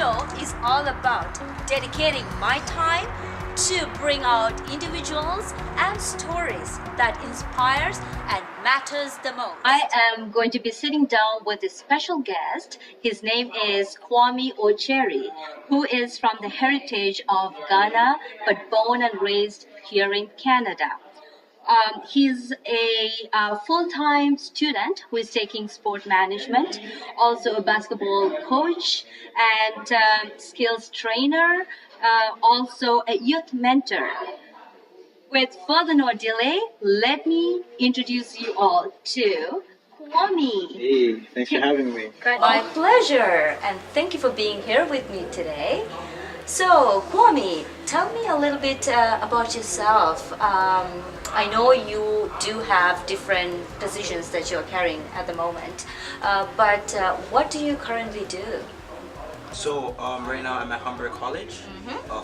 show is all about dedicating my time to bring out individuals and stories that inspires and matters the most. I am going to be sitting down with a special guest. His name is Kwame Otchere, who is from the heritage of Ghana but born and raised here in Canada. He's a full-time student who is taking sport management, also a basketball coach and skills trainer, also a youth mentor. With further no delay, let me introduce you all to Kwame. Hey, thanks for having me. My pleasure, and thank you for being here with me today. So, Kwame, tell me a little bit about yourself. I know you do have different positions that you're carrying at the moment, but what do you currently do? So, right now I'm at Humber College,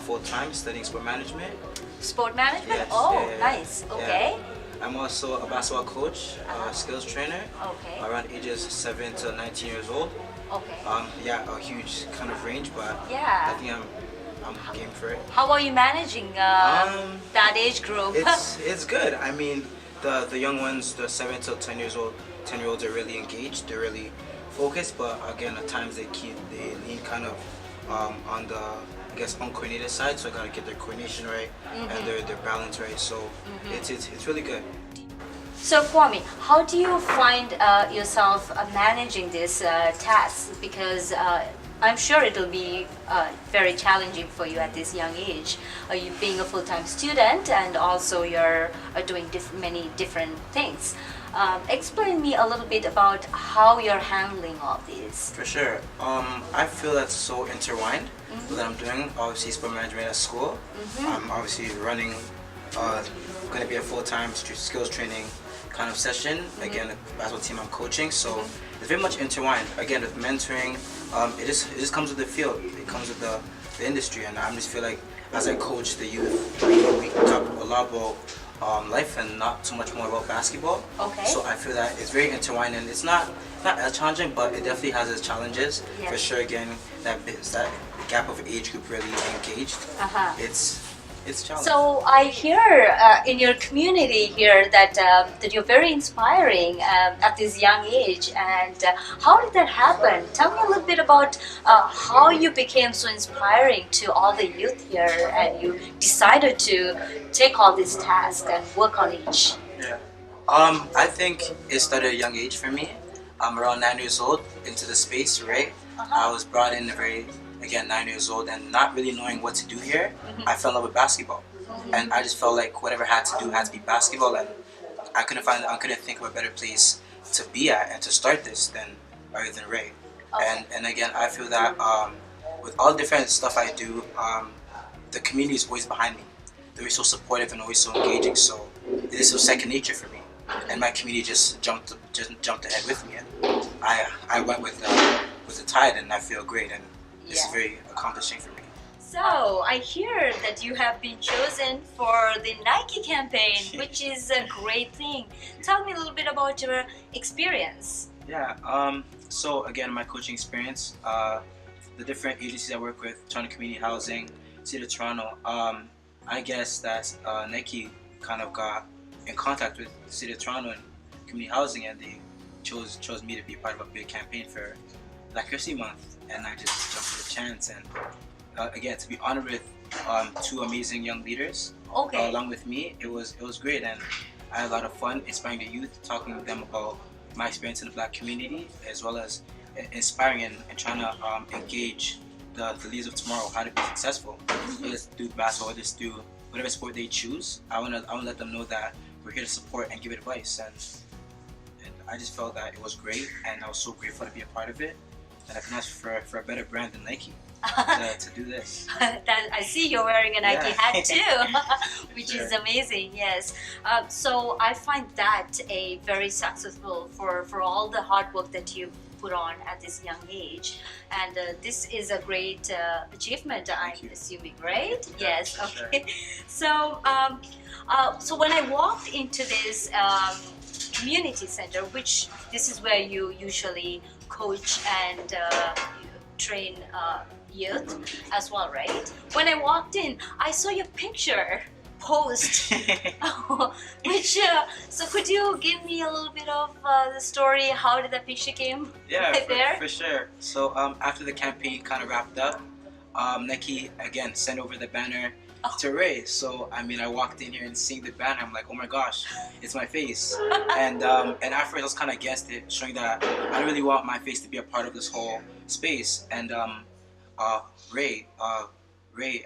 full-time studying sport management. Sport management? Yes, oh, yeah. Nice. Okay. Yeah. I'm also a basketball coach, skills trainer, Okay. around ages 7 to 19 years old. Okay. Yeah, a huge kind of range, but Yeah. I think I'm game for it. How are you managing that age group? It's good. I mean, the young ones, the 7 to 10-year-olds are really engaged. They're really focused, but again, at times they lean kind of on the, I guess, uncoordinated side. So I gotta get their coordination right and their balance right. So it's really good. So Kwame, how do you find yourself managing this task? Because I'm sure it'll be very challenging for you at this young age. You being a full-time student and also you're doing many different things. Explain me a little bit about how you're handling all these. For sure. I feel that's so intertwined with what I'm doing. Obviously, sport management at school. I'm obviously running, going to be a full-time skills training kind of session. Again, the basketball team I'm coaching. So it's very much intertwined. Again, with mentoring, it just comes with the field. It comes with the industry, and I just feel like as I coach the youth, we talk a lot about life and not so much more about basketball. Okay. So I feel that it's very intertwined, and it's not as challenging, but it definitely has its challenges. Yes. For sure. Again, that gap of age group really engaged. It's challenging. So I hear in your community here that that you're very inspiring at this young age. And how did that happen? Tell me a little bit about how you became so inspiring to all the youth here, and you decided to take all these tasks and work on each. Yeah. I think it started at a young age for me. I'm around 9 years old into the space, right? I was brought in again, 9 years old, and not really knowing what to do here, I fell in love with basketball. And I just felt like whatever I had to do had to be basketball, and I couldn't think of a better place to be at and to start this other than Ray. Okay. And again, I feel that with all the different stuff I do, the community is always behind me. They're so supportive and always so engaging, so it is so second nature for me. And my community just jumped ahead with me, and I went with the tide, and I feel great, and it's very accomplishing for me. So I hear that you have been chosen for the Nike campaign, which is a great thing. Tell me a little bit about your experience. Yeah. So again, my coaching experience, the different agencies I work with, Toronto Community Housing, City of Toronto. I guess that Nike kind of got in contact with the City of Toronto and Community Housing, and they chose me to be part of a big campaign for Black History Month, and I just jumped at the chance. And again, to be honored with two amazing young leaders along with me, it was great, and I had a lot of fun inspiring the youth, talking to them about my experience in the Black community, as well as inspiring and trying to engage the leaders of tomorrow how to be successful. Whether it's through basketball, whether it's through whatever sport they choose. I want to let them know that we're here to support and give advice, and I just felt that it was great, and I was so grateful to be a part of it. And I can ask for a better brand than Nike to do this. I see you're wearing a Nike hat too, which is amazing. Yes. So I find that a very successful for all the hard work that you put on at this young age, and this is a great achievement. I'm assuming, right? Yes. Okay. Sure. So when I walked into this community center, which this is where you usually coach and train youth as well, right? When I walked in, I saw your picture post, which so could you give me a little bit of the story? How did that picture came Yeah, right there? for sure. So after the campaign kind of wrapped up, Nike again sent over the banner to Ray. So I mean, I walked in here and seeing the banner, I'm like, oh my gosh, it's my face. And at first I was kind of against it, showing that I really want my face to be a part of this whole space. And Ray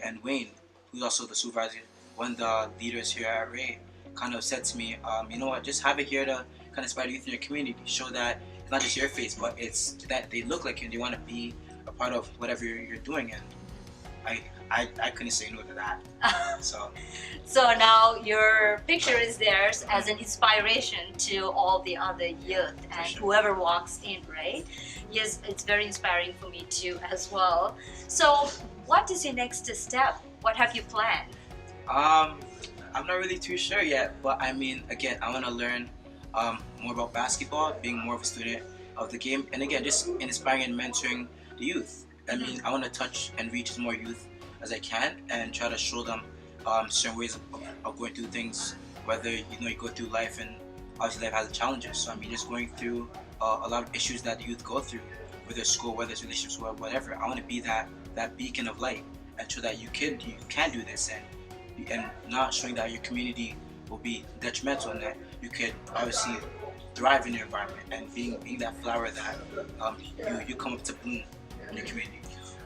and Wayne, who's also the supervisor, one of the leaders here at Ray, kind of said to me, you know what, just have it here to kind of inspire youth in your community, show that it's not just your face, but it's that they look like you and they want to be a part of whatever you're doing. And I couldn't say no to that. So now your picture is there as an inspiration to all the other youth and whoever walks in, right? Yes, it's very inspiring for me too as well. So what is your next step? What have you planned? I'm not really too sure yet, but I mean, again, I want to learn more about basketball, being more of a student of the game, and again, just inspiring and mentoring the youth. I mean, I want to touch and reach as more youth as I can and try to show them certain ways of going through things, whether you go through life, and obviously life has challenges. So I mean, just going through a lot of issues that the youth go through, whether it's school, whether it's relationships, whatever. I want to be that beacon of light and show that you can do this, and not showing that your community will be detrimental, and that you could obviously thrive in your environment and being that flower that you come up to bloom in your community.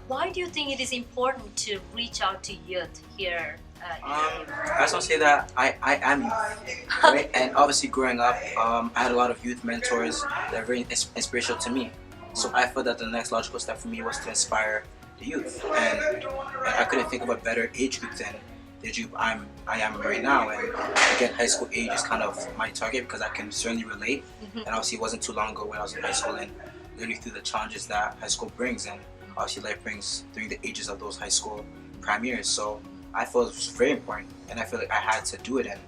Why do you think it is important to reach out to youth here? I just want to say that I am youth, right? And obviously growing up, I had a lot of youth mentors that are very inspirational to me. So I felt that the next logical step for me was to inspire the youth, and I couldn't think of a better age group than the age group I am right now. And again, high school age is kind of my target because I can certainly relate. And obviously it wasn't too long ago when I was in high school and learning through the challenges that high school brings, and obviously life brings during the ages of those high school prime years. So I felt it was very important, and I feel like I had to do it. And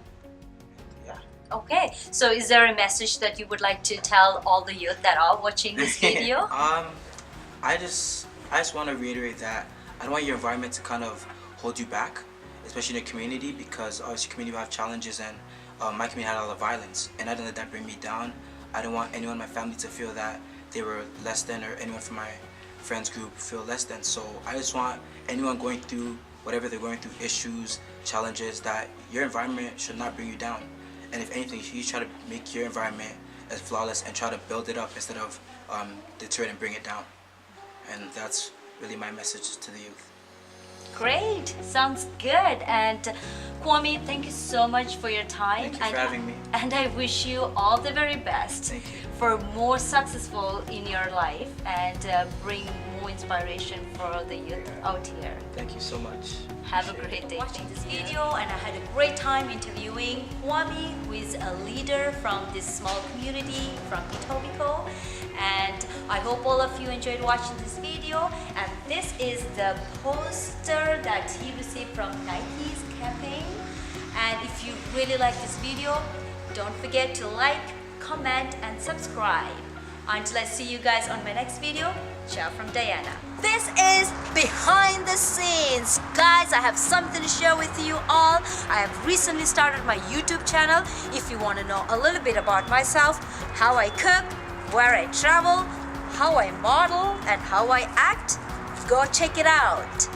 yeah. Okay, so is there a message that you would like to tell all the youth that are watching this video? I just want to reiterate that I don't want your environment to kind of hold you back, especially in the community, because obviously community will have challenges, and my community had a lot of violence, and I didn't let that bring me down. I didn't want anyone in my family to feel that they were less than, or anyone from my friends group feel less than. So I just want anyone going through whatever they're going through, issues, challenges, that your environment should not bring you down. And if anything, you try to make your environment as flawless and try to build it up instead of deter it and bring it down. And that's really my message to the youth. Great, sounds good. And Kwame, thank you so much for your time. Thank you for having me. And I wish you all the very best. Thank you. For more successful in your life, and bring more inspiration for the youth out here. Thank you so much. Have a great day. Watching this video, and I had a great time interviewing Kwame, who is a leader from this small community from Etobicoke. And I hope all of you enjoyed watching this video. And this is the poster that he received from Nike's campaign. And if you really like this video, don't forget to like, comment, and subscribe. Until I see you guys on my next video, ciao from Dayana. This is behind the scenes. Guys, I have something to share with you all. I have recently started my YouTube channel. If you want to know a little bit about myself, how I cook, where I travel, how I model, and how I act, go check it out.